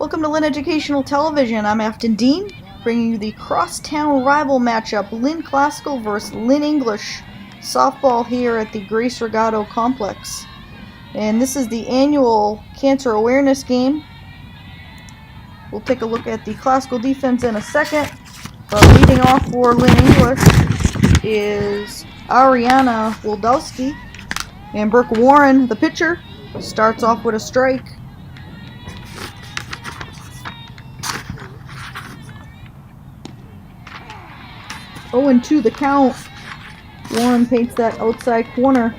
Welcome to Lynn Educational Television. I'm Afton Dean, bringing you the crosstown rival matchup, Lynn Classical versus Lynn English softball here at the Grace Regato Complex. And this is the annual cancer awareness game. We'll take a look at the classical defense in a second. But leading off for Lynn English is Ariana Wildowski. And Brooke Warren, the pitcher, starts off with a strike. Oh, and 2 the count. Warren paints that outside corner.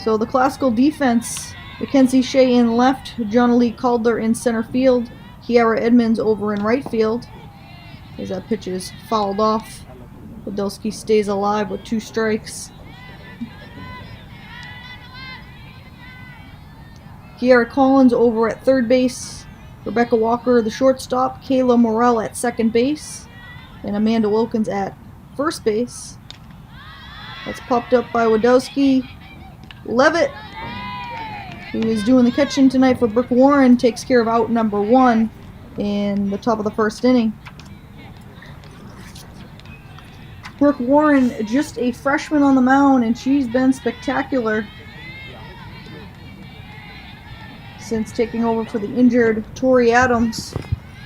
So the classical defense, Mackenzie Shea in left, Johnny Calder in center field, Kiara Edmonds over in right field. As that pitch is fouled off, Podolski stays alive with 2 strikes. Kiara Collins over at third base, Rebecca Walker the shortstop, Kayla Morrell at second base, and Amanda Wilkins at first base. That's popped up by Wadowski. Levitt, who is doing the catching tonight for Brooke Warren, takes care of out number 1 in the top of the first inning. Brooke Warren, just a freshman on the mound, and she's been spectacular since taking over for the injured Tori Adams.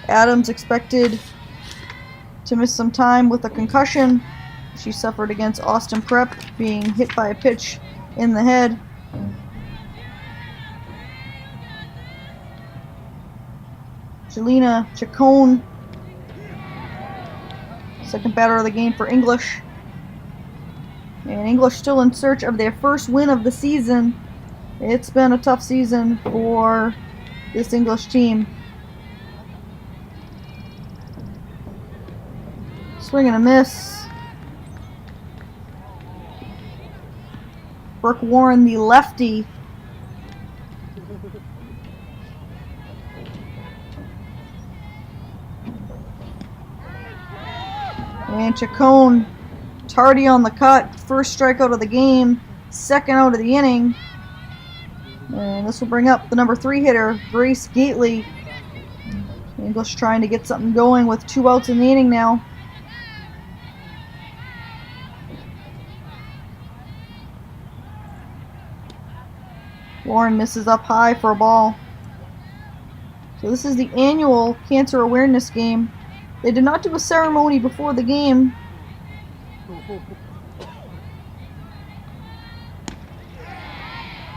Adams expected to miss some time with a concussion. She suffered against Austin Prep, being hit by a pitch in the head. Jelena Chacon, second batter of the game for English. And English still in search of their first win of the season. It's been a tough season for this English team. Swing and a miss. Brooke Warren, the lefty. And Chacon, tardy on the cut. First strikeout of the game, second out of the inning. And this will bring up the number 3 hitter, Grace Gately. English trying to get something going with 2 outs in the inning now. Warren misses up high for a ball. So this is the annual cancer awareness game. They did not do a ceremony before the game.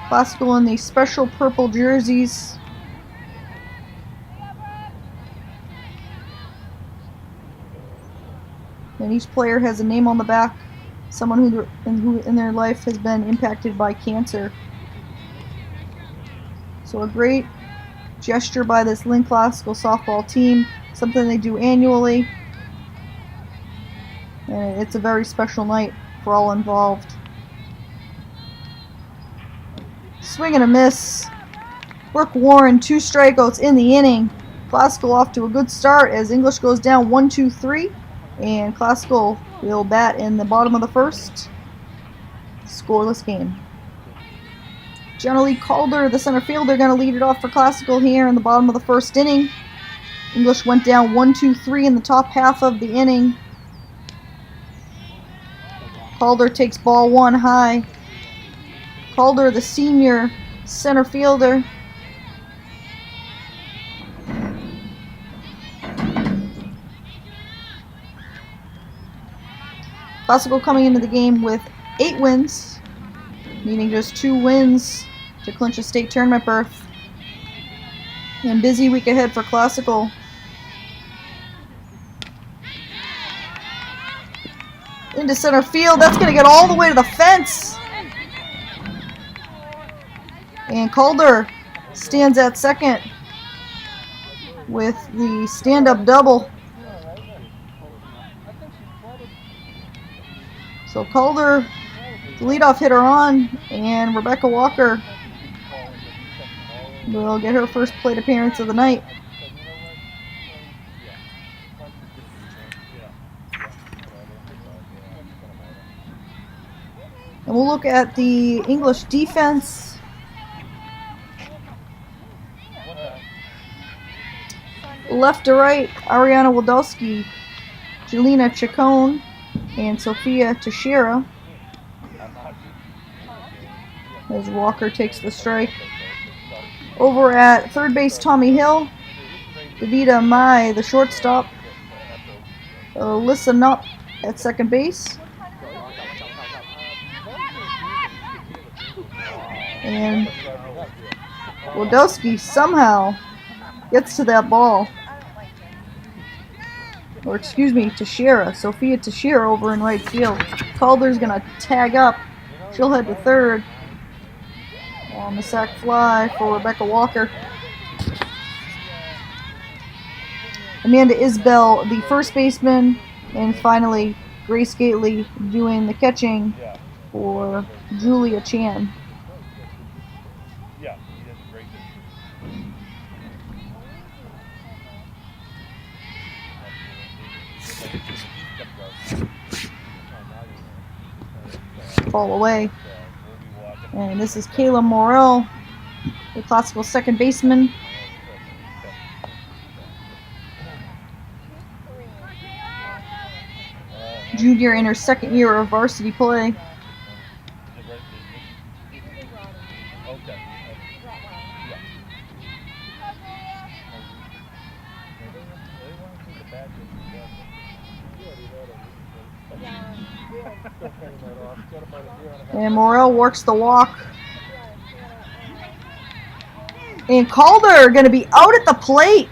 Classical in the special purple jerseys. And each player has a name on the back. Someone who in their life has been impacted by cancer. So a great gesture by this Lynn Classical softball team. Something they do annually. And it's a very special night for all involved. Swing and a miss. Brooke Warren, 2 strikeouts in the inning. Classical off to a good start as English goes down 1-2-3. And Classical will bat in the bottom of the first. Scoreless game. Johnny Calder, the center fielder, going to lead it off for Classical here in the bottom of the first inning. English went down 1-2-3 in the top half of the inning. Calder takes ball 1 high. Calder, the senior center fielder. Classical coming into the game with 8 wins, needing just 2 wins to clinch a state tournament berth. And busy week ahead for Classical. Into center field, that's going to get all the way to the fence. And Calder stands at second with the stand-up double. So Calder, the leadoff hitter on, and Rebecca Walker will get her first plate appearance of the night. And we'll look at the English defense. Left to right, Ariana Wildowski, Jelena Chacon, and Sophia Teixeira. As Walker takes the strike. Over at third base, Tommy Hill, Davida Mai, the shortstop, Alyssa Knopp at second base, and Wildowski somehow gets to that ball. Or excuse me, Teixeira, Sophia Teixeira over in right field. Calder's gonna tag up. She'll head to third. On the sac fly for Rebecca Walker. Amanda Isbell, the first baseman, and finally Grace Gately doing the catching for Julia Chan. Fall away. And this is Kayla Morrell, the classical second baseman. Junior in her second year of varsity play. And Morrell works the walk. And Calder going to be out at the plate.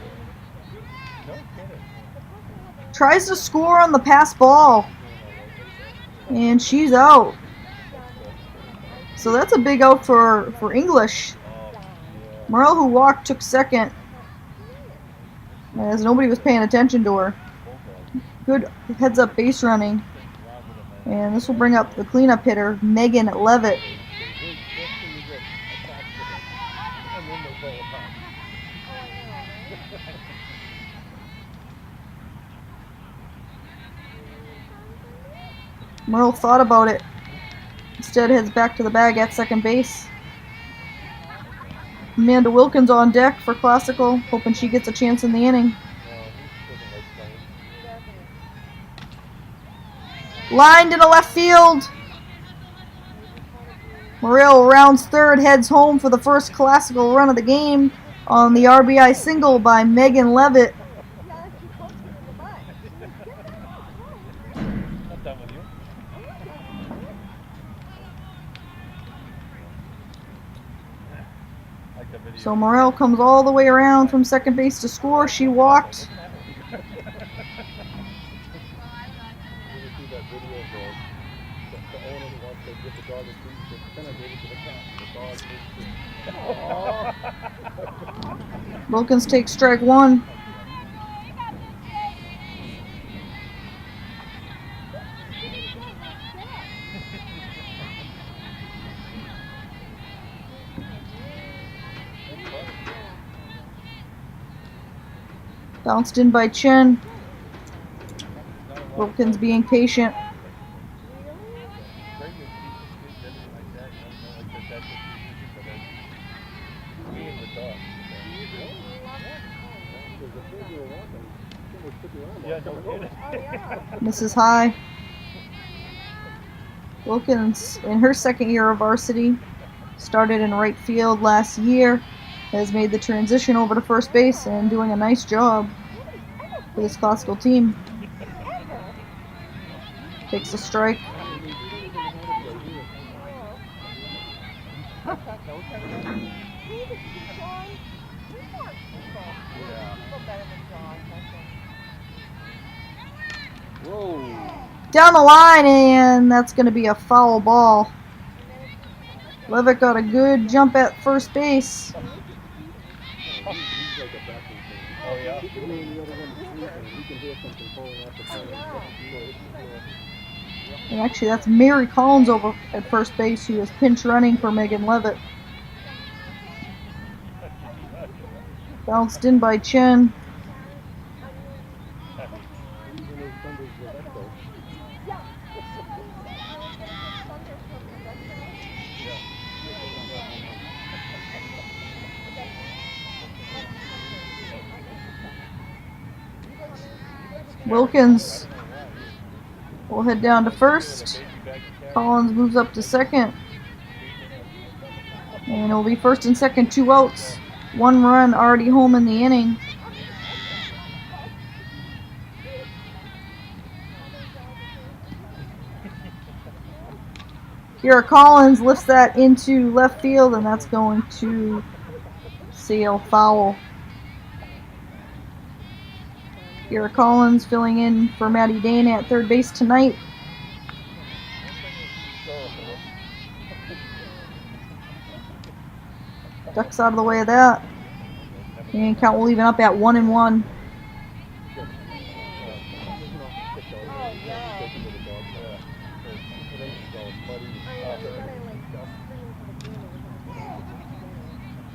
Tries to score on the pass ball. And she's out. So that's a big out for English. Morrell, who walked, took second, as nobody was paying attention to her. Good heads-up base running. And this will bring up the cleanup hitter, Megan Levitt. Merle thought about it. Instead heads back to the bag at second base. Amanda Wilkins on deck for classical, hoping she gets a chance in the inning. Lined into left field. Morrell rounds third, heads home for the first classical run of the game on the RBI single by Megan Levitt. So Morrell comes all the way around from second base to score. She walked. Wilkins takes strike one. Bounced in by Chen. Wilkins being patient. Misses high. Wilkins, in her second year of varsity, started in right field last year, has made the transition over to first base and doing a nice job for this classical team. Takes a strike. Down the line, and that's going to be a foul ball. Levitt got a good jump at first base. And actually, that's Mary Collins over at first base, who is pinch running for Megan Levitt. Bounced in by Chen. Wilkins will head down to first. Collins moves up to second. And it'll be first and second, 2 outs. 1 run already home in the inning. Kira Collins lifts that into left field, and that's going to sail foul. Kira Collins filling in for Maddie Dane at third base tonight. Ducks out of the way of that. And count will even up at 1-1.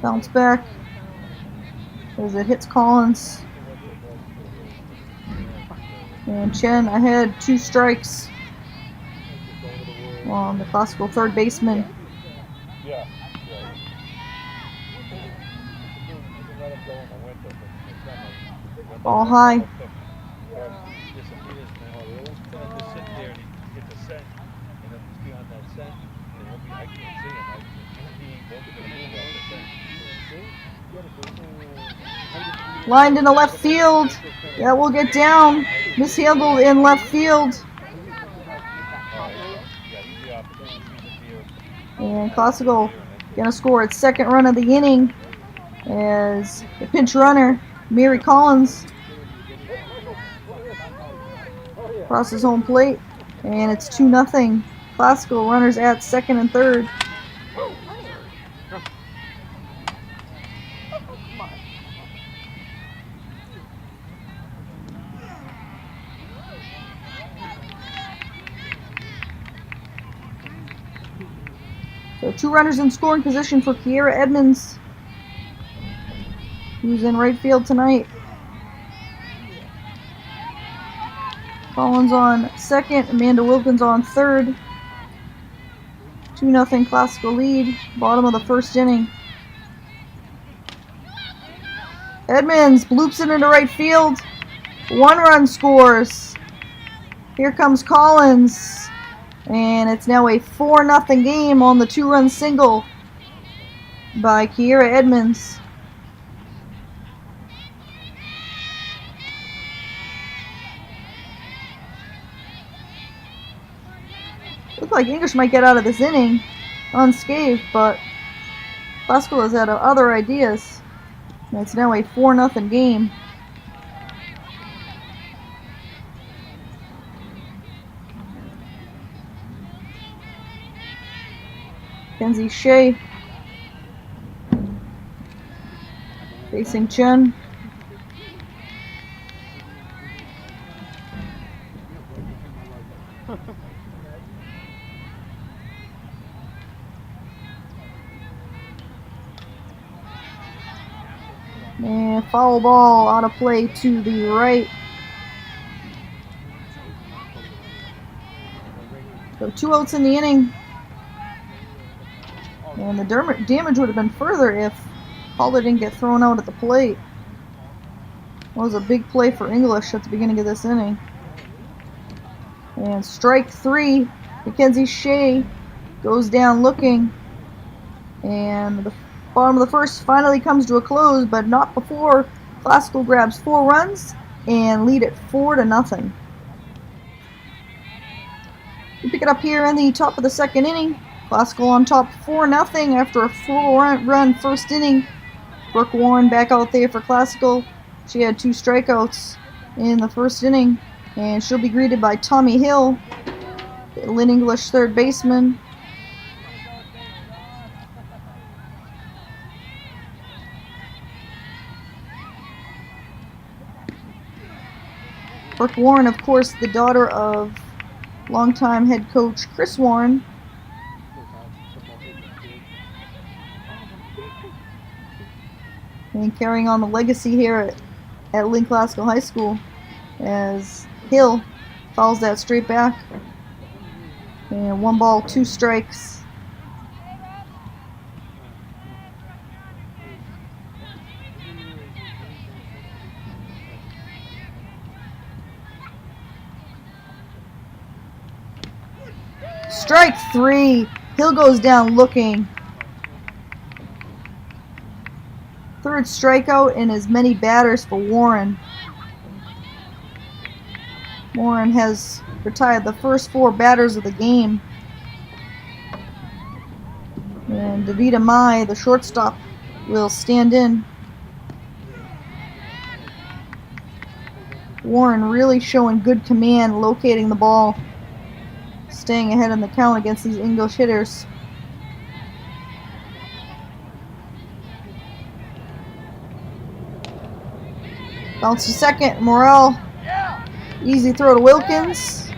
Bounce back as it hits Collins. And Chen ahead, 2 strikes on the classical third baseman. Ball high. Lined into left field. That will get down. Mishandled in left field. And Classical gonna score its second run of the inning as the pinch runner, Mary Collins, crosses home plate, and it's 2-0. Classical runners at second and third. So 2 runners in scoring position for Kiera Edmonds, who's in right field tonight. Collins on second, Amanda Wilkins on third. 2-0 Classical lead, bottom of the first inning. Edmonds bloops it into right field. 1 run scores. Here comes Collins. And it's now a 4-0 game on the 2-run single by Kiera Edmonds. Looks like English might get out of this inning unscathed, but Classical has had other ideas. And it's now a 4-0 game. Kenzie Shea facing Chen. And foul ball out of play to the right. So 2 outs in the inning. And the damage would have been further if Paula didn't get thrown out at the plate. That was a big play for English at the beginning of this inning. And strike 3, Mackenzie Shea goes down looking. And the bottom of the first finally comes to a close, but not before Classical grabs 4 runs and lead it 4-0. We pick it up here in the top of the second inning. Classical on top 4-0 after a 4-run first inning. Brooke Warren back out there for Classical. She had 2 strikeouts in the first inning, and she'll be greeted by Tommy Hill, Lynn English third baseman. Brooke Warren, of course, the daughter of longtime head coach Chris Warren. And carrying on the legacy here at Lynn Classical High School as Hill fouls that straight back. And 1 ball, 2 strikes. Strike 3. Hill goes down looking. Third strikeout and as many batters for Warren. Warren has retired the first 4 batters of the game. And Davida Mai, the shortstop, will stand in. Warren really showing good command, locating the ball, staying ahead in the count against these English hitters. Bounce to second, Morrell. Easy throw to Wilkins.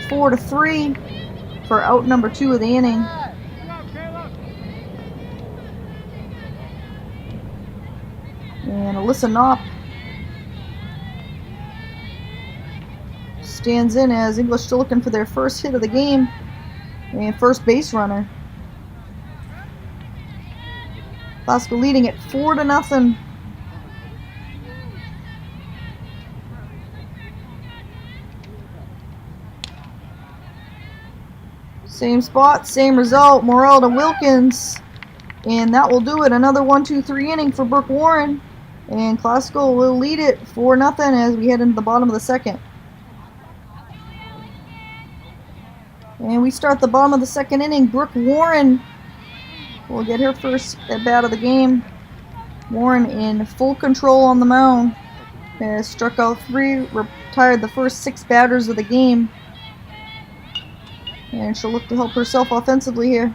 4-3 for out number 2 of the inning. And Alyssa Knopp stands in as English still looking for their first hit of the game and first base runner. Classical leading it 4-0. Same spot, same result. Morrell to Wilkins. And that will do it. Another 1-2-3 inning for Brooke Warren. And Classical will lead it 4-0 as we head into the bottom of the second. And we start the bottom of the second inning. Brooke Warren will get her first at bat of the game. Warren in full control on the mound. Has struck out 3, retired the first 6 batters of the game. And she'll look to help herself offensively here.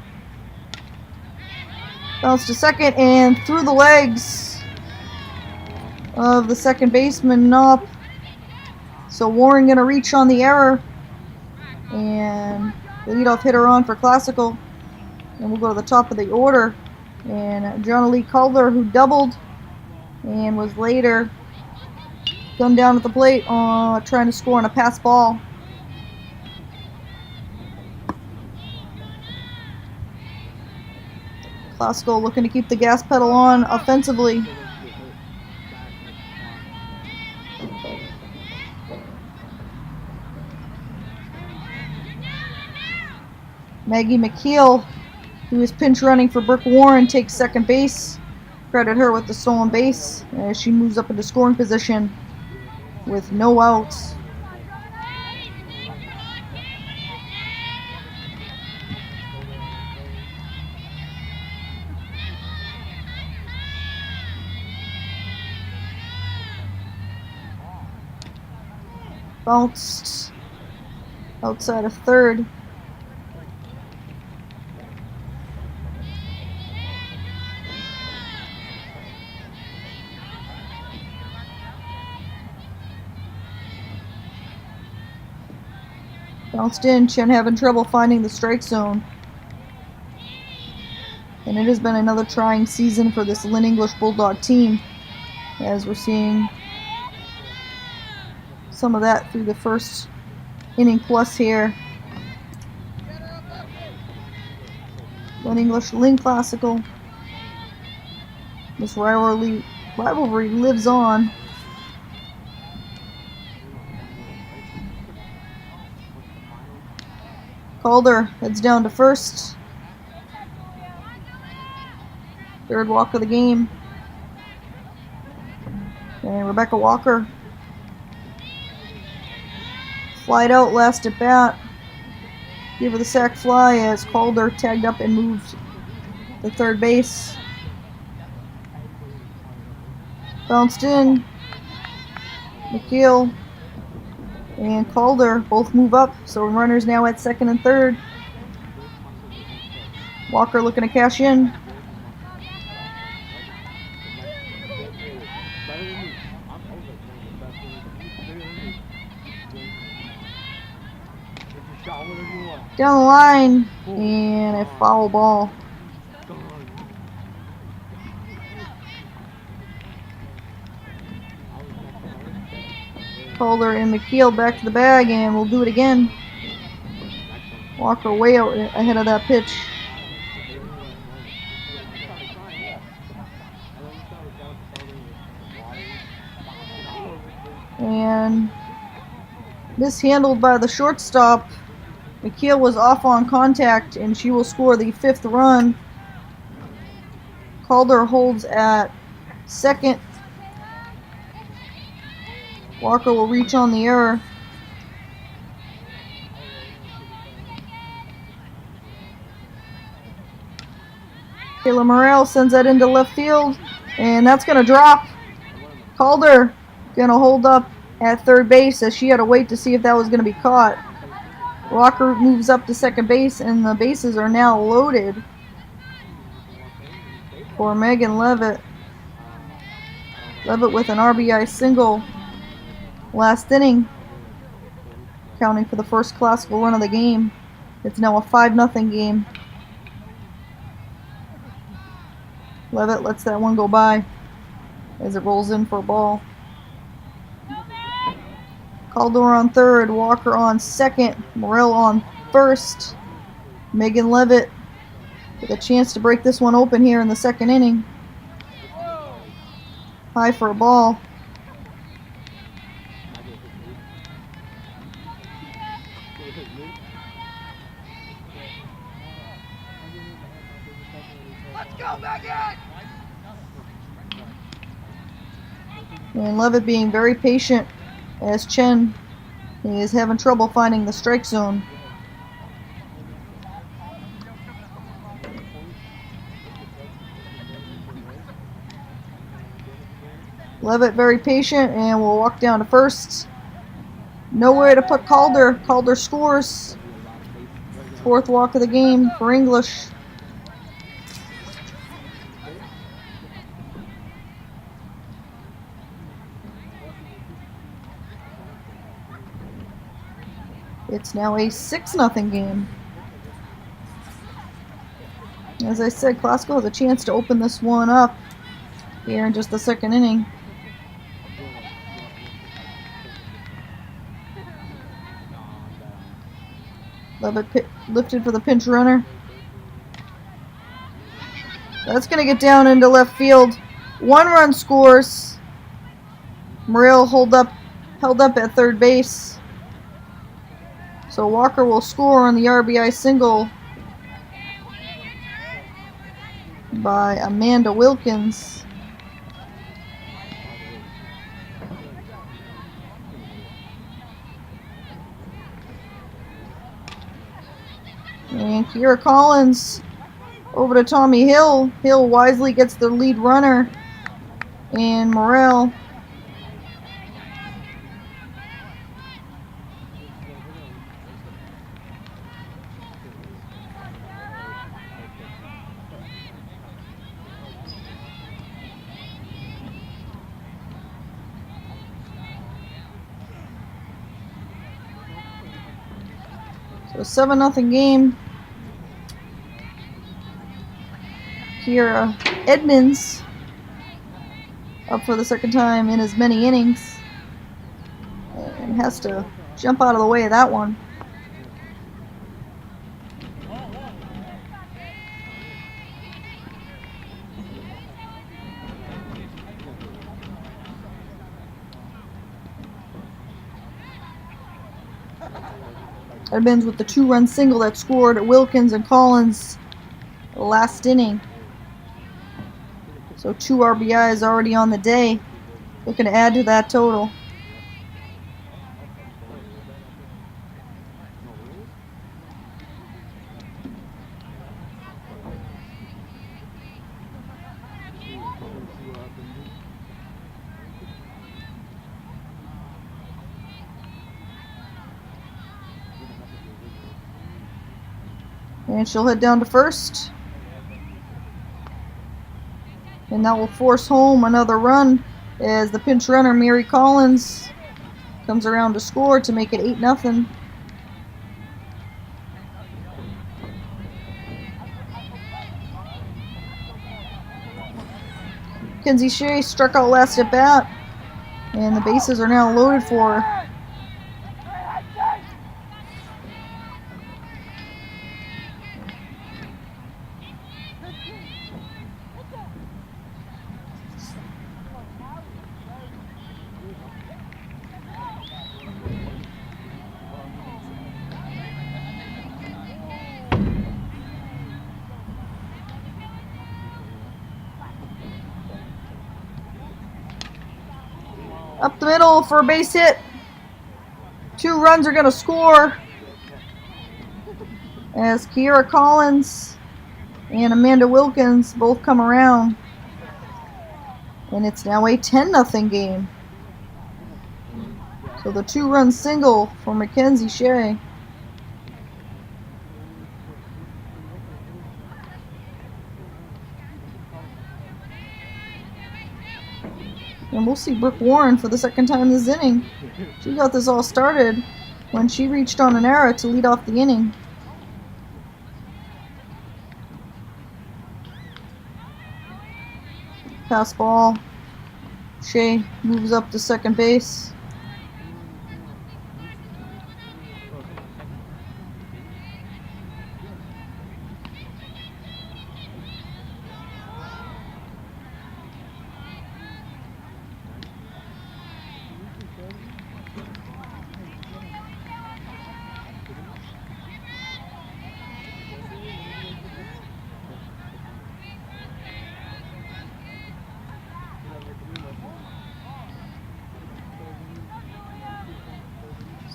Bounce to second and through the legs of the second baseman, Knopp. So Warren going to reach on the error. And the leadoff hitter on for Classical. And we'll go to the top of the order. And John Lee Calder, who doubled and was later gunned down at the plate trying to score on a pass ball. Classical looking to keep the gas pedal on offensively. Maggie McKeel, who is pinch running for Brooke Warren, takes second base. Credit her with the stolen base as she moves up into scoring position with no outs. Bounced outside of third. Bounced in. Chen having trouble finding the strike zone. And it has been another trying season for this Lynn English Bulldog team, as we're seeing some of that through the first inning plus here. Lynn English, Lynn Classical. This rivalry lives on. Calder heads down to first. Third walk of the game. And Rebecca Walker flied out last at bat. Give her the sac fly as Calder tagged up and moved to third base. Bounced in. McKeel and Calder both move up, so runners now at second and third. Walker looking to cash in. Down the line, and a foul ball. Calder and McKeel back to the bag, and we'll do it again. Walker way out ahead of that pitch. And mishandled by the shortstop. McKeel was off on contact, and she will score the 5th run. Calder holds at second. Walker will reach on the error. Kayla Morrell sends that into left field, and that's going to drop. Calder going to hold up at third base as she had to wait to see if that was going to be caught. Walker moves up to second base, and the bases are now loaded for Megan Levitt. Levitt with an RBI single last inning, counting for the first classical run of the game. It's now a 5-0 game. Levitt lets that one go by as it rolls in for a ball. Calder on third, Walker on second, Morrell on first. Megan Levitt with a chance to break this one open here in the second inning. High for a ball. Let's go, Megan! And Levitt being very patient as Chen is having trouble finding the strike zone. Levitt very patient and will walk down to first. Nowhere to put Calder. Calder scores. 4th walk of the game for English. It's now a 6-0 game. As I said, Classical has a chance to open this one up here in just the second inning. Levitt lifted for the pinch runner. That's going to get down into left field. 1 run scores. Morrell held up at third base. So Walker will score on the RBI single by Amanda Wilkins. And Kiera Collins over to Tommy Hill. Hill wisely gets the lead runner. And Morrell so 7-0 game. Kiera Edmonds up for the second time in as many innings and has to jump out of the way of that one. Edmonds with the 2-run single that scored at Wilkins and Collins last inning. So 2 RBIs already on the day. Looking to add to that total. And she'll head down to first. And that will force home another run as the pinch runner, Mary Collins, comes around to score to make it 8-0. Kenzie Shea struck out last at bat, and the bases are now loaded for her. Up the middle for a base hit. 2 runs are going to score as Kiera Collins and Amanda Wilkins both come around. And it's now a 10-0 game. So the 2-run single for Mackenzie Shea. And we'll see Brooke Warren for the second time this inning. She got this all started when she reached on an error to lead off the inning. Pass ball. Shea moves up to second base.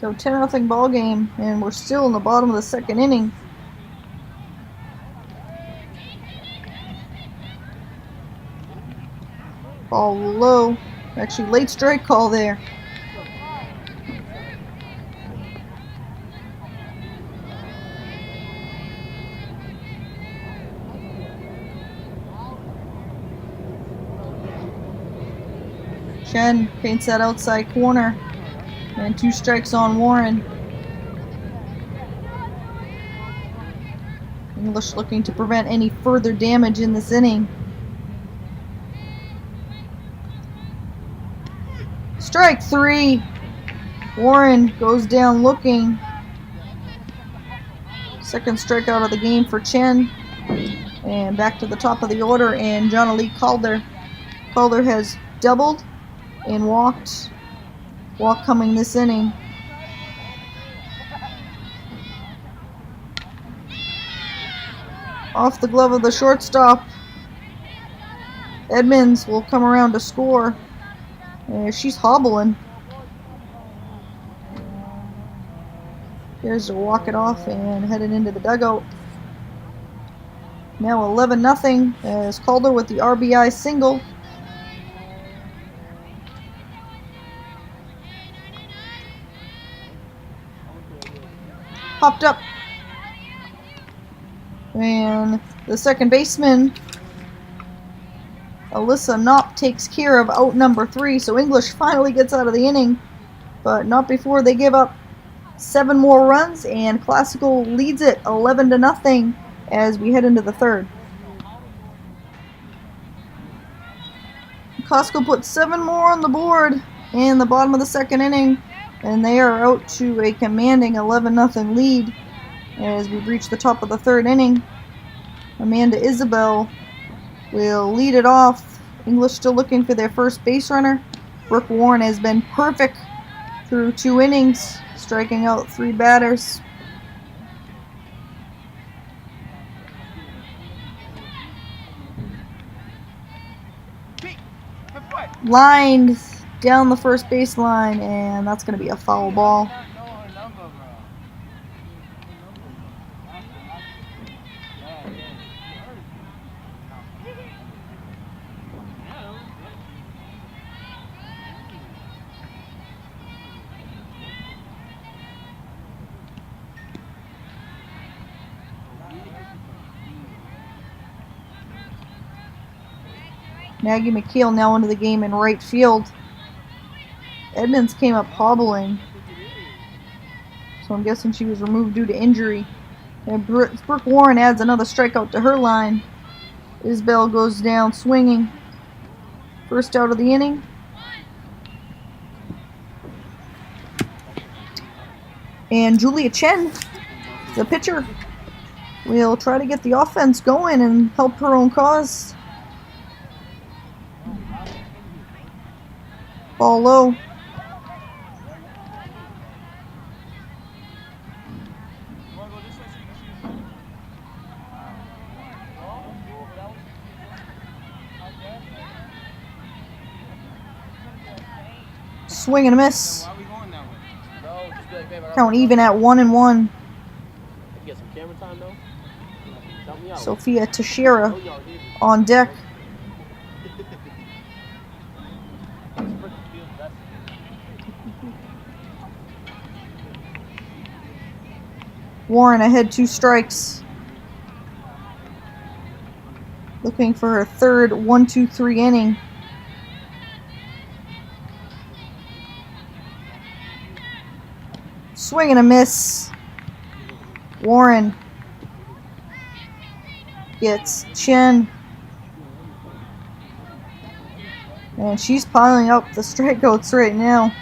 So 10-0 ball game, and we're still in the bottom of the second inning. Ball low. Actually, late strike call there. Chen paints that outside corner. And 2 strikes on Warren. English looking to prevent any further damage in this inning. Strike 3. Warren goes down looking. Second strikeout of the game for Chen. And back to the top of the order, and Johnny Calder. Calder has doubled and walked. Walk coming this inning. Off the glove of the shortstop. Edmonds will come around to score. She's hobbling. Here's to walk it off and headed into the dugout. Now 11-0 as Calder with the RBI single. Popped up. And the second baseman, Alyssa Knopp, takes care of out number 3. So English finally gets out of the inning, but not before they give up 7 more runs, and Classical leads it 11-0 as we head into the third. Classical put 7 more on the board in the bottom of the second inning, and they are out to a commanding 11-0 lead as we reach the top of the third inning. Amanda Isabel will lead it off. English still looking for their first base runner. Brooke Warren has been perfect through 2 innings, striking out 3 batters. Lined down the first baseline, and that's going to be a foul ball. Maggie McKeel now into the game in right field. Edmonds came up hobbling, so I'm guessing she was removed due to injury. And Brooke Warren adds another strikeout to her line. Isbell goes down swinging. First out of the inning. And Julia Chen, the pitcher, will try to get the offense going and help her own cause. Ball low. Swing and a miss. Count even at 1-1. Sophia Teixeira on deck. Warren ahead 2 strikes. Looking for her third 1-2-3 inning. Swing and a miss. Warren gets Chen. And she's piling up the strikeouts right now.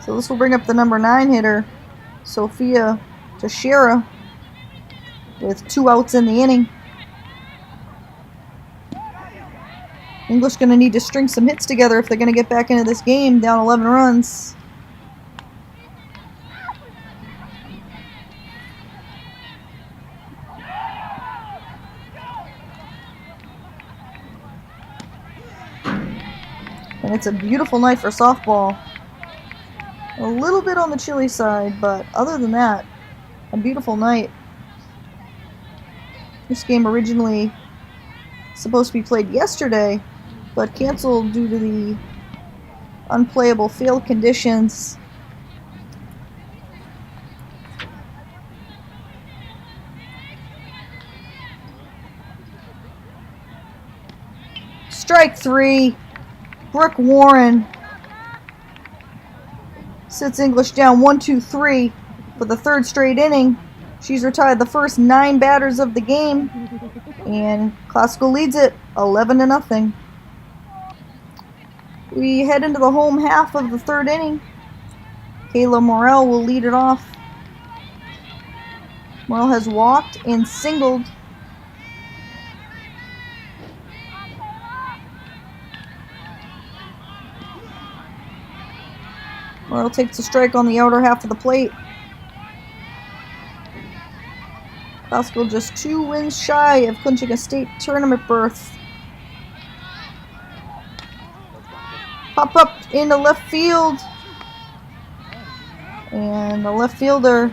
So this will bring up the number 9 hitter, Sophia Teixeira, with 2 outs in the inning. English going to need to string some hits together if they're going to get back into this game down 11 runs. And it's a beautiful night for softball. A little bit on the chilly side, but other than that, a beautiful night. This game originally supposed to be played yesterday, but canceled due to the unplayable field conditions. Strike 3. Brooke Warren sits English down 1-2-3 for the 3rd straight inning. She's retired the first 9 batters of the game, and Classical leads it 11-0. We head into the home half of the 3rd inning. Kayla Morrell will lead it off. Morrell has walked and singled. Morrell takes a strike on the outer half of the plate. Classical just 2 wins shy of clinching a state tournament berth. Pop up into left field. And the left fielder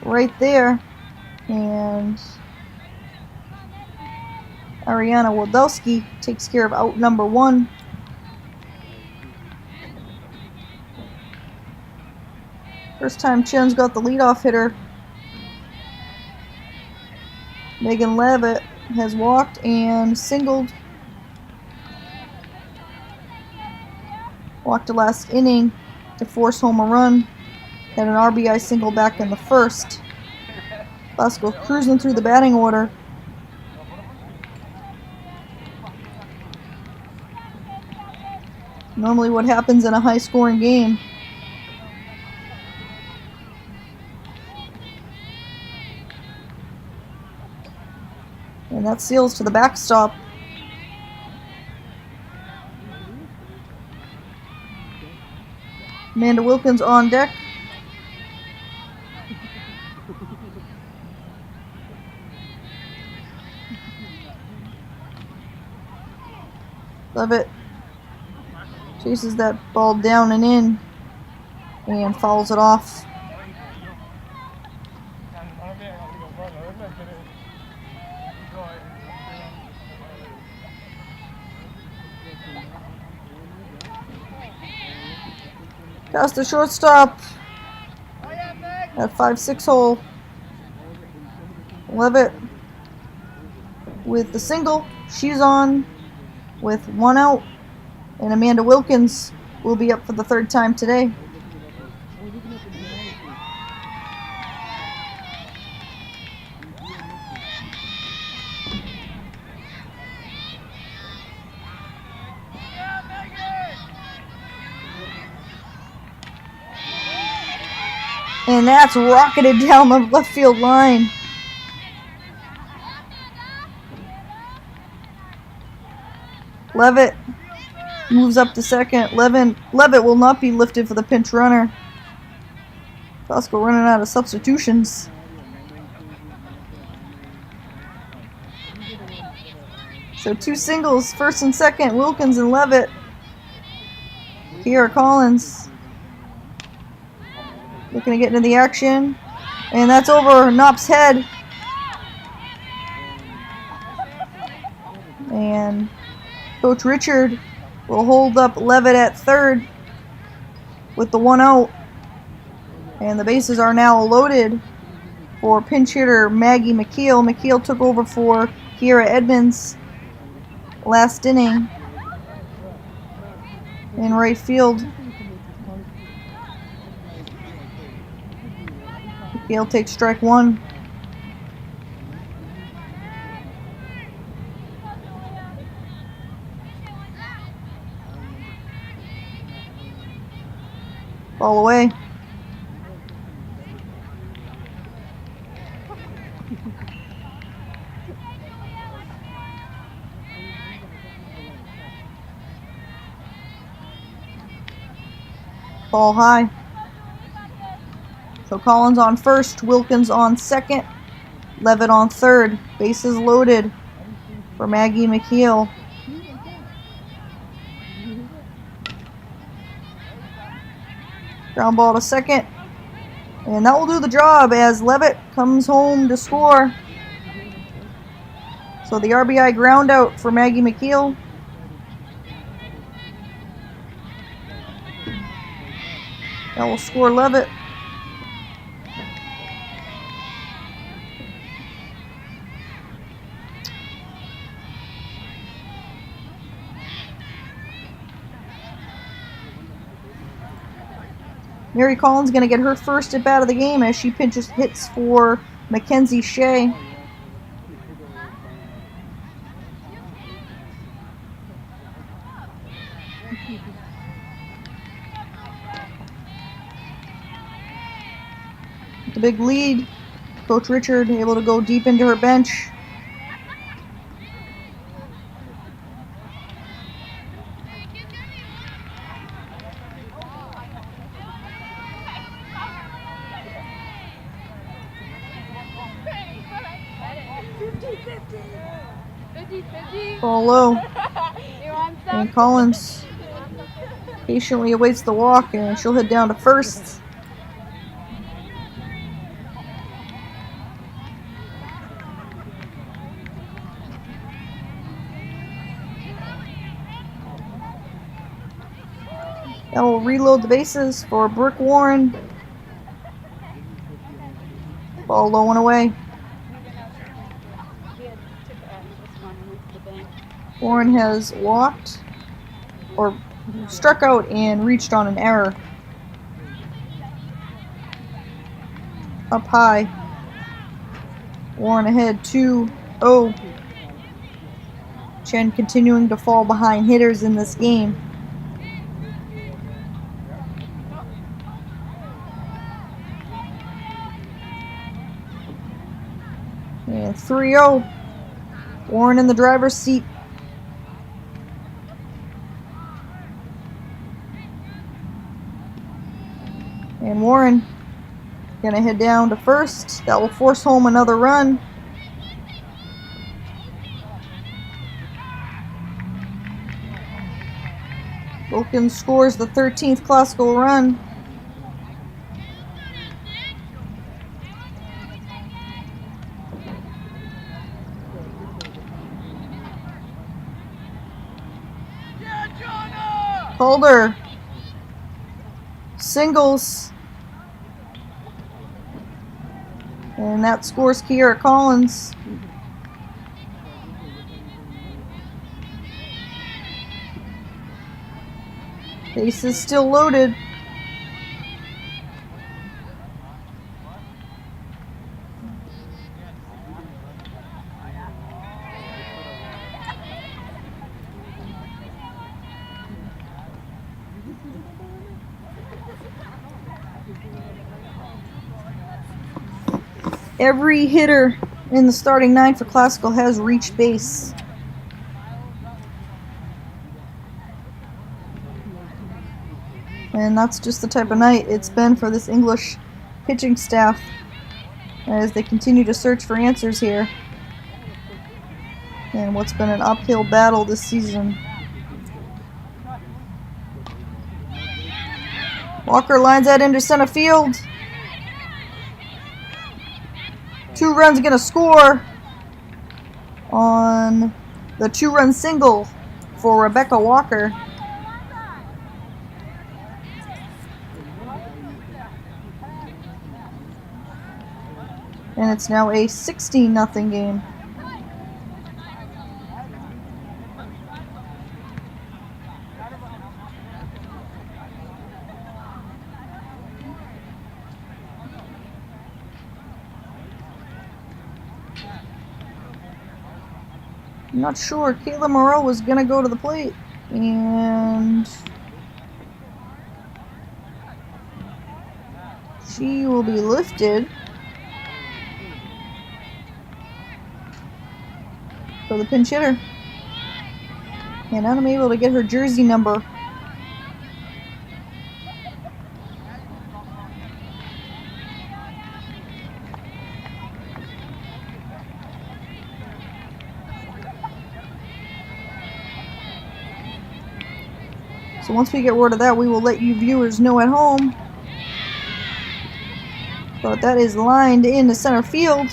right there. And Ariana Wildowski takes care of out number 1. First time Chen's got the leadoff hitter. Megan Levitt has walked and singled. Walked the last inning to force home a run. Had an RBI single back in the 1st. Classical cruising through the batting order. Normally what happens in a high-scoring game. And that seals to the backstop. Amanda Wilkins on deck. Levitt chases that ball down and in and fouls it off. Past the shortstop at 5-6 hole. Levitt with the single. She's on with 1 out. And Amanda Wilkins will be up for the 3rd time today. And that's rocketed down the left field line. Levitt moves up to second. Levitt will not be lifted for the pinch runner. Classical running out of substitutions. So 2 singles, first and second, Wilkins and Levitt. Kiera Collins looking to get into the action. And that's over Knopp's head. And Coach Richard will hold up Levitt at third with the 1 out. And the bases are now loaded for pinch hitter Maggie McKeel. McKeel took over for Kiera Edmonds last inning in right field. McKeel takes strike 1. Ball away. Ball high. So Collins on first, Wilkins on second, Levitt on third. Bases loaded for Maggie McKeel. Ground ball to second. And that will do the job as Levitt comes home to score. So the RBI ground out for Maggie McKeel. That will score Levitt. Mary Collins going to get her first at bat of the game as she hits for Mackenzie Shea. The big lead. Coach Richard able to go deep into her bench. Ball low. And Collins patiently awaits the walk, and she'll head down to first. That will reload the bases for Brooke Warren. Ball low and away. Warren has walked or struck out and reached on an error. Up high. Warren ahead 2-0. Chen continuing to fall behind hitters in this game. And 3-0. Warren in the driver's seat. And Warren gonna head down to first. That will force home another run. Wilkins scores the 13th classical run. Calder singles, and that scores Kiera Collins. Base is still loaded. Every hitter in the starting 9 for Classical has reached base. And that's just the type of night it's been for this English pitching staff as they continue to search for answers here in what's been an uphill battle this season. Walker lines that into center field. 2 runs gonna score on the 2-run single for Rebecca Walker. And it's now a 16-0 game. I'm not sure. Kayla Moreau was going to go to the plate. And she will be lifted for the pinch hitter. And I'm able to get her jersey number. So once we get word of that, we will let you viewers know at home. But that is lined into center field.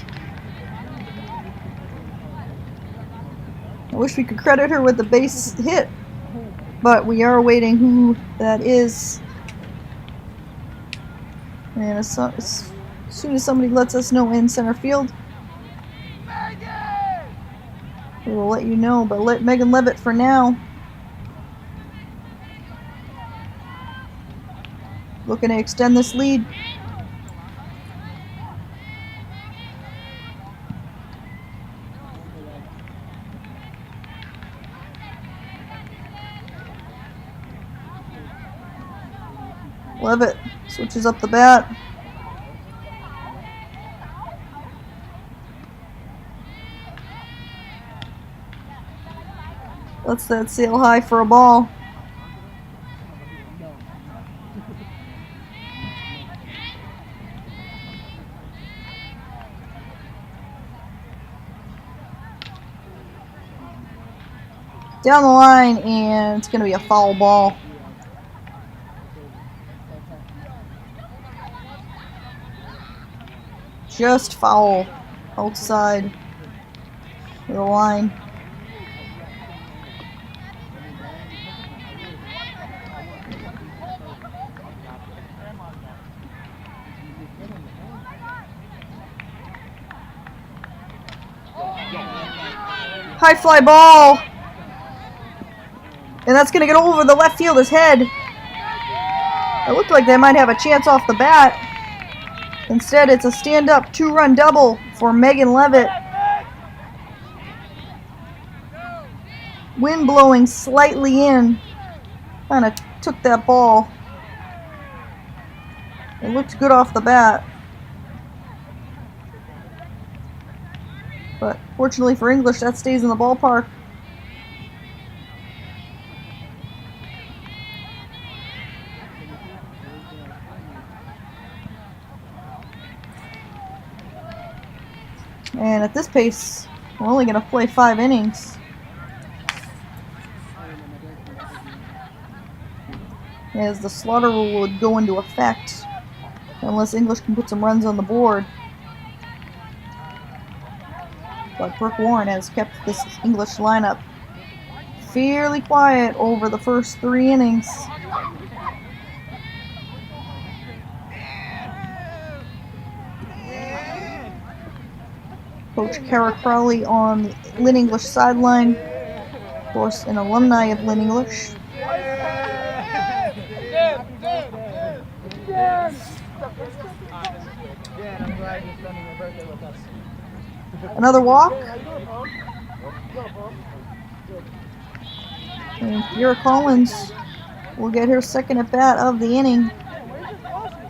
I wish we could credit her with the base hit, but we are awaiting who that is. And as soon as somebody lets us know in center field, we will let you know. But let Megan Levitt for now. Looking to extend this lead. Levitt switches up the bat. Lets that sail high for a ball. Down the line, and it's going to be a foul ball. Just foul outside the line. High fly ball. And that's going to get over the left fielder's head. It looked like they might have a chance off the bat. Instead, it's a stand-up 2-run double for Megan Levitt. Wind blowing slightly in. Kind of took that ball. It looked good off the bat. But fortunately for English, that stays in the ballpark. And at this pace, we're only going to play 5 innings. As the slaughter rule would go into effect unless English can put some runs on the board. But Brooke Warren has kept this English lineup fairly quiet over the first 3 innings. Coach Kara Crowley on the Lynn English sideline. Of course, an alumni of Lynn English. Another walk. And Kira Collins will get her second at bat of the inning.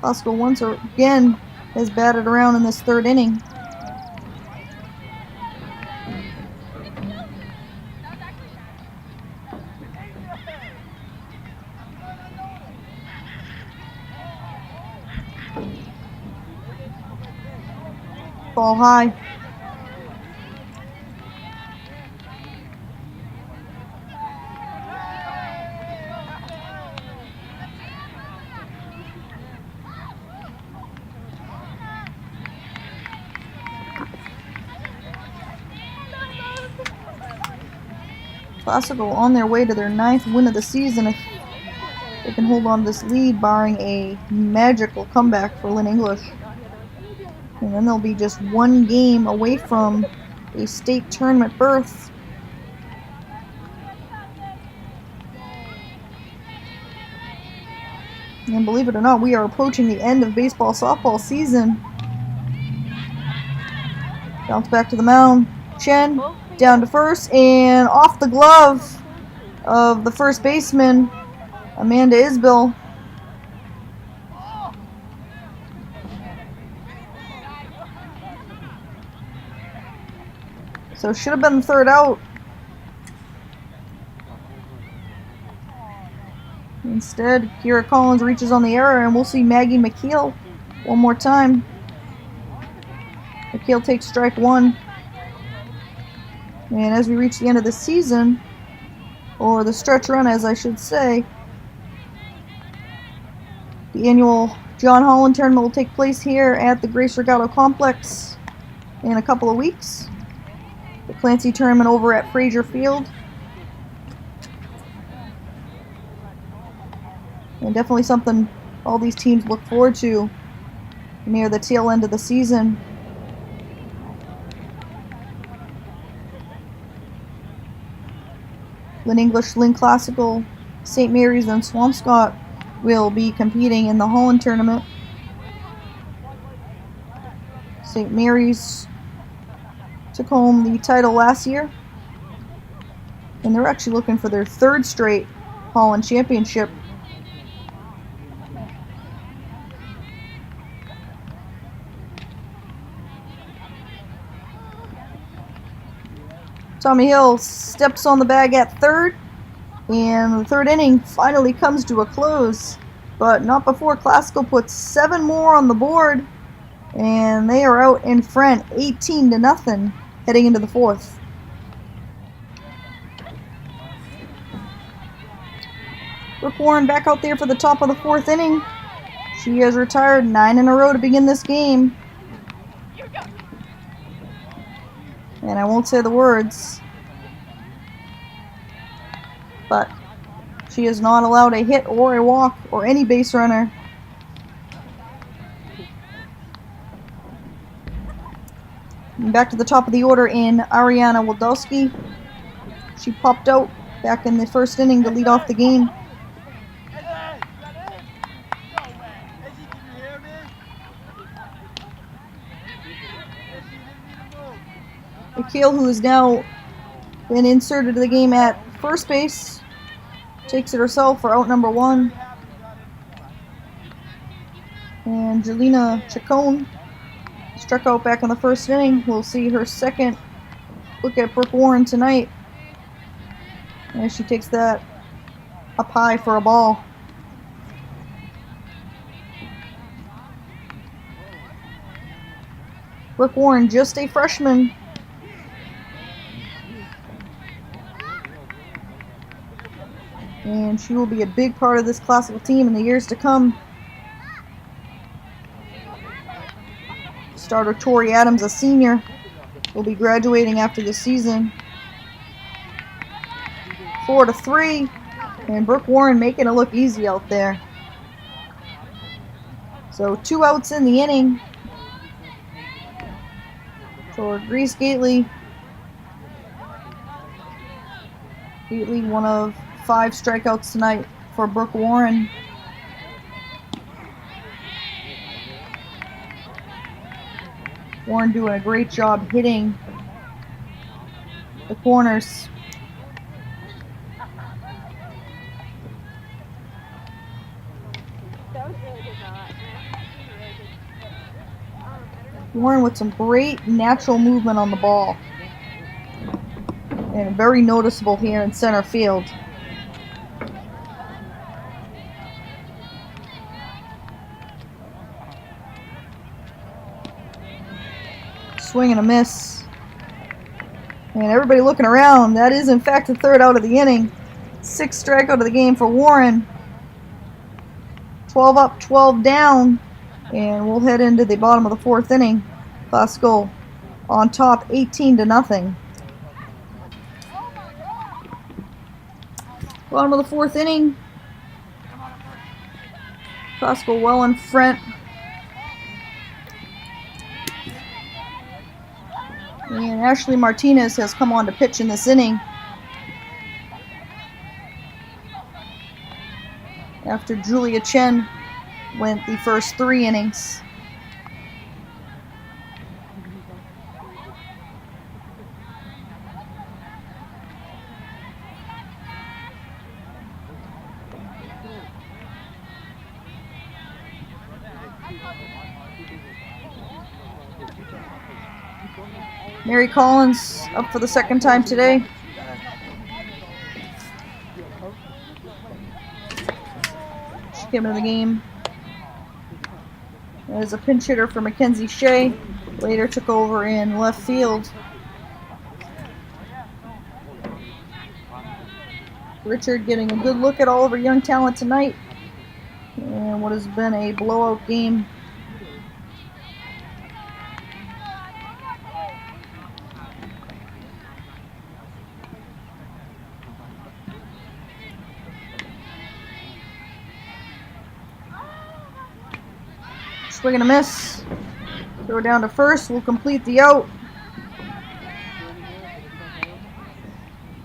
Oscar once again has batted around in this 3rd inning. Ball high. Classical on their way to their 9th win of the season if they can hold on to this lead, barring a magical comeback for Lynn English. And then they'll be just one game away from a state tournament berth. And believe it or not, we are approaching the end of baseball softball season. Bounce back to the mound. Chen down to first and off the glove of the first baseman, Amanda Isbell. So should have been the third out. Instead, Kira Collins reaches on the error, and we'll see Maggie McKeel one more time. McKeel takes strike one. And as we reach the end of the season, or the stretch run as I should say, the annual John Holland tournament will take place here at the Grace Regatta Complex in a couple of weeks. The Clancy tournament over at Fraser Field. And definitely something all these teams look forward to near the tail end of the season. Lynn English, Lynn Classical, St. Mary's, and Swampscott will be competing in the Holland tournament. St. Mary's took home the title last year, and they're actually looking for their 3rd straight Holland championship. Tommy Hill steps on the bag at third, and the third inning finally comes to a close, but not before Classical puts 7 more on the board, and they are out in front 18-0 heading into the 4th. Brooke Warren back out there for the top of the 4th inning. She has retired 9 in a row to begin this game. And I won't say the words, but she has not allowed a hit or a walk or any base runner. And back to the top of the order in Ariana Wildowski. She popped out back in the 1st inning to lead off the game. McKeel, who has now been inserted to the game at first base, takes it herself for out number 1. And Jelena Chacon struck out back in the 1st inning. We'll see her 2nd look at Brooke Warren tonight as she takes that up high for a ball. Brooke Warren, just a freshman. And she will be a big part of this Classical team in the years to come. Starter Tori Adams, a senior, will be graduating after the season. 4-3, and Brooke Warren making it look easy out there. So 2 outs in the inning for Grace Gately. Gately, one of 5 strikeouts tonight for Brooke Warren. Warren doing a great job hitting the corners. Warren with some great natural movement on the ball. And very noticeable here in center field. Swing and a miss. And everybody looking around. That is in fact the 3rd out of the inning. 6th strikeout of the game for Warren. 12 up, 12 down. And we'll head into the bottom of the 4th inning. Classical on top 18-0. Bottom of the fourth inning. Classical well in front. And Ashley Martinez has come on to pitch in this inning after Julia Chen went the first 3 innings. Mary Collins up for the second time today. She came into the game as a pinch hitter for Mackenzie Shea. Later took over in left field. Richard getting a good look at all of her young talent tonight in what has been a blowout game. Swing and a miss. Throw down to first. Will complete the out.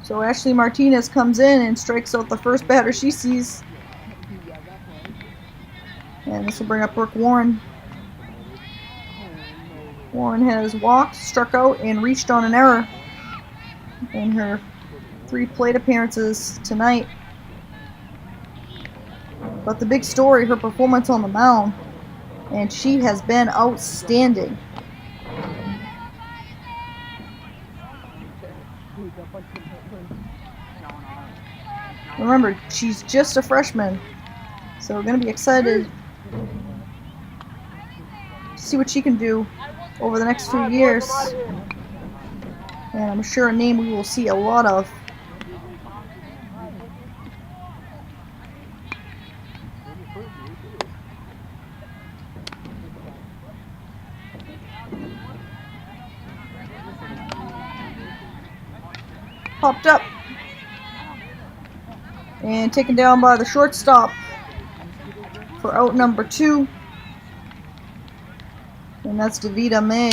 So Ashley Martinez comes in and strikes out the first batter she sees. And this will bring up Brooke Warren. Warren has walked, struck out, and reached on an error in her 3 plate appearances tonight. But the big story, her performance on the mound. And she has been outstanding. Remember, she's just a freshman, so we're going to be excited to see what she can do over the next few years. And I'm sure a name we will see a lot of. Popped up and taken down by the shortstop for out number 2, and that's Davida May.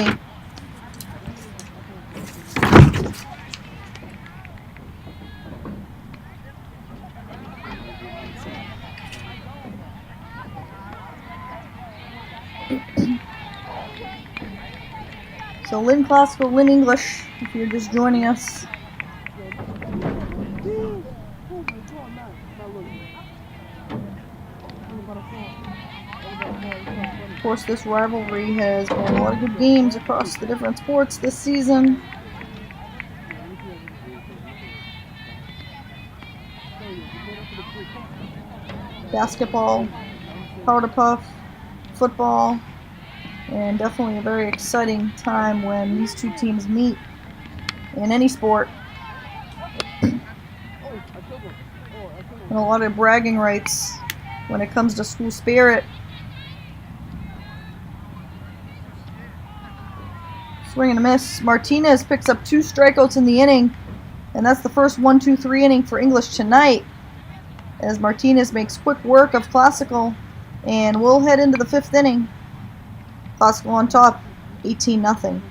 So Lynn Classical, Lynn English, if you're just joining us. Of course, this rivalry has been a lot of good games across the different sports this season. Basketball, powder puff, football, and definitely a very exciting time when these two teams meet in any sport. And a lot of bragging rights when it comes to school spirit. Swing and a miss. Martinez picks up 2 strikeouts in the inning, and that's the first 1-2-3 inning for English tonight, as Martinez makes quick work of Classical, and we'll head into the 5th inning. Classical on top, 18-0.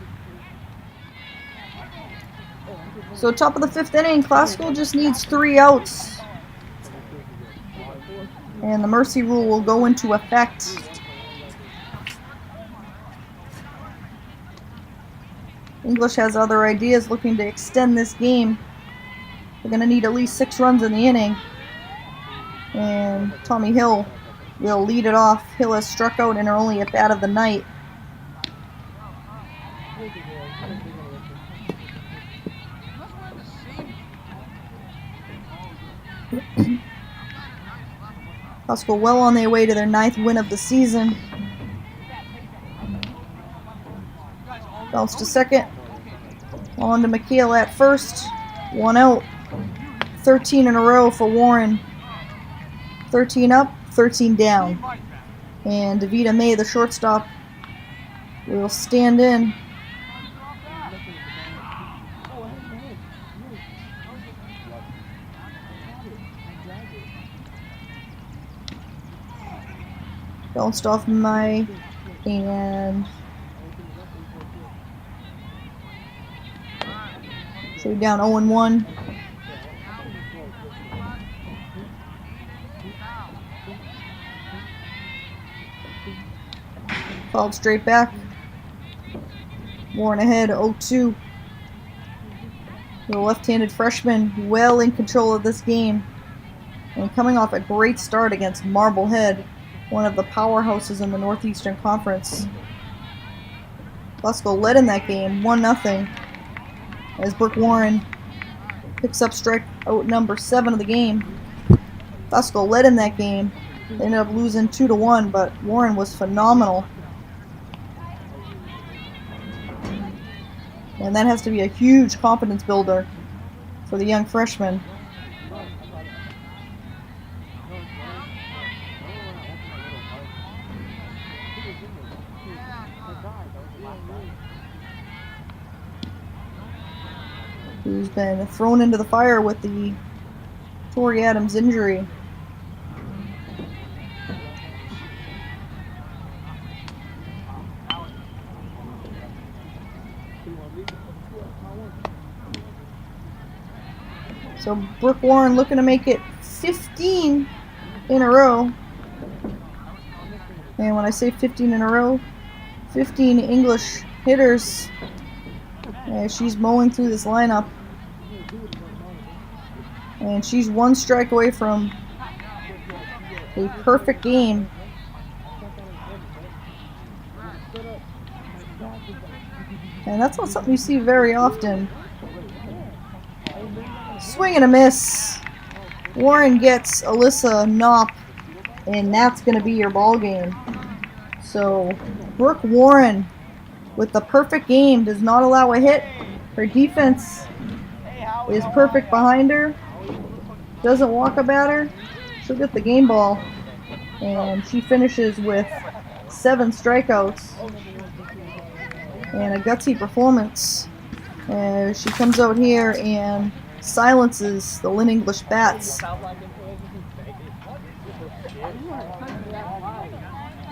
So top of the 5th inning, Classical just needs 3 outs, and the mercy rule will go into effect. English has other ideas, looking to extend this game. They're going to need at least 6 runs in the inning. And Tommy Hill will lead it off. Hill has struck out in her only at bat of the night. Classical well on their way to their 9th win of the season. Bounce to second. On to McHale at first. 1 out. 13 in a row for Warren. 13 up, 13 down. And Davida May, the shortstop, will stand in. Bounced off my and so we're down 0-1. Fouled straight back. Warren ahead 0-2. The left-handed freshman well in control of this game and coming off a great start against Marblehead, one of the powerhouses in the Northeastern Conference. Glasgow led in that game 1-0 as Brooke Warren picks up strikeout number 7 of the game. Glasgow led in that game. They ended up losing 2-1, but Warren was phenomenal. And that has to be a huge confidence builder for the young freshman. Who's been thrown into the fire with the Tori Adams injury. So Brooke Warren looking to make it 15 in a row. And when I say 15 in a row, 15 English hitters as she's mowing through this lineup. And she's one strike away from a perfect game. And that's not something you see very often. Swing and a miss. Warren gets Alyssa Knopp, and that's going to be your ball game. So Brooke Warren with the perfect game does not allow a hit. Her defense is perfect behind her. Doesn't walk a batter. She'll get the game ball. And she finishes with 7 strikeouts. And a gutsy performance. As she comes out here and silences the Lynn English bats.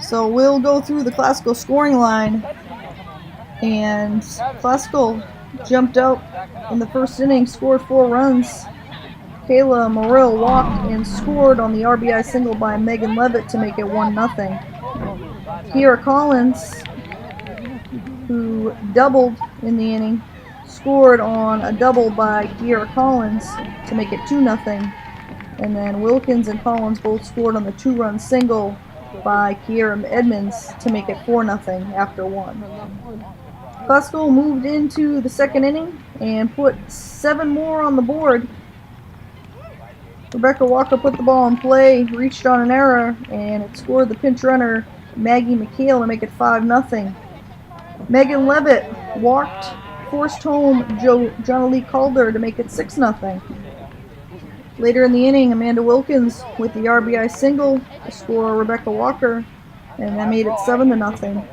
So we'll go through the Classical scoring line. And Classical jumped out in the first inning, scored 4 runs. Kayla Morrill walked and scored on the RBI single by Megan Levitt to make it 1-0. Kiera Collins, who doubled in the inning, scored on a double by Kiera Collins to make it 2-0. And then Wilkins and Collins both scored on the 2-run single by Kiera Edmonds to make it 4-0 after 1. Classical moved into the second inning and put 7 more on the board. Rebecca Walker put the ball in play, reached on an error, and it scored the pinch runner Maggie McHale to make it 5-0. Megan Levitt walked, forced home Johnny Calder to make it 6-0. Later in the inning, Amanda Wilkins with the RBI single to score Rebecca Walker, and that made it 7-0.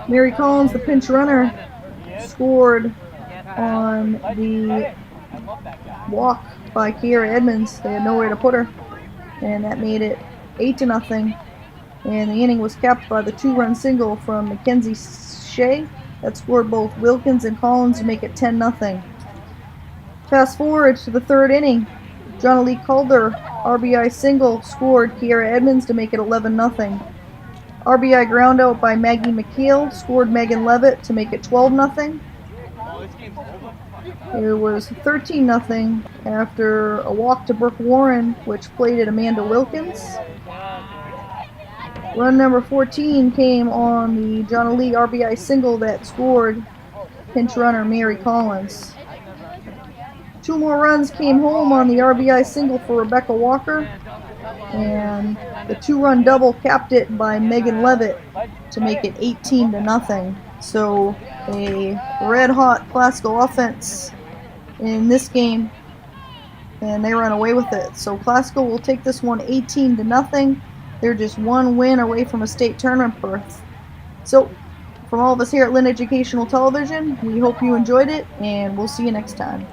Mary Collins, the pinch runner, scored on the walk by Kiera Edmonds. They had nowhere to put her, and that made it 8-0. And the inning was capped by the 2-run single from Mackenzie Shea that scored both Wilkins and Collins to make it 10-0. Fast forward to the third inning, Johnny Calder RBI single scored Kiera Edmonds to make it 11-0. RBI groundout by Maggie McHale scored Megan Levitt to make it 12-0. It was 13-0 after a walk to Brooke Warren, which plated Amanda Wilkins. Run number 14 came on the Johnny Lee RBI single that scored pinch runner Mary Collins. 2 more runs came home on the RBI single for Rebecca Walker, and the 2-run double capped it by Megan Levitt to make it 18-0. So a red-hot Classical offense in this game, and they run away with it. So Classical will take this one 18-0. They're just 1 win away from a state tournament berth. So from all of us here at Lynn Educational Television, we hope you enjoyed it, and we'll see you next time.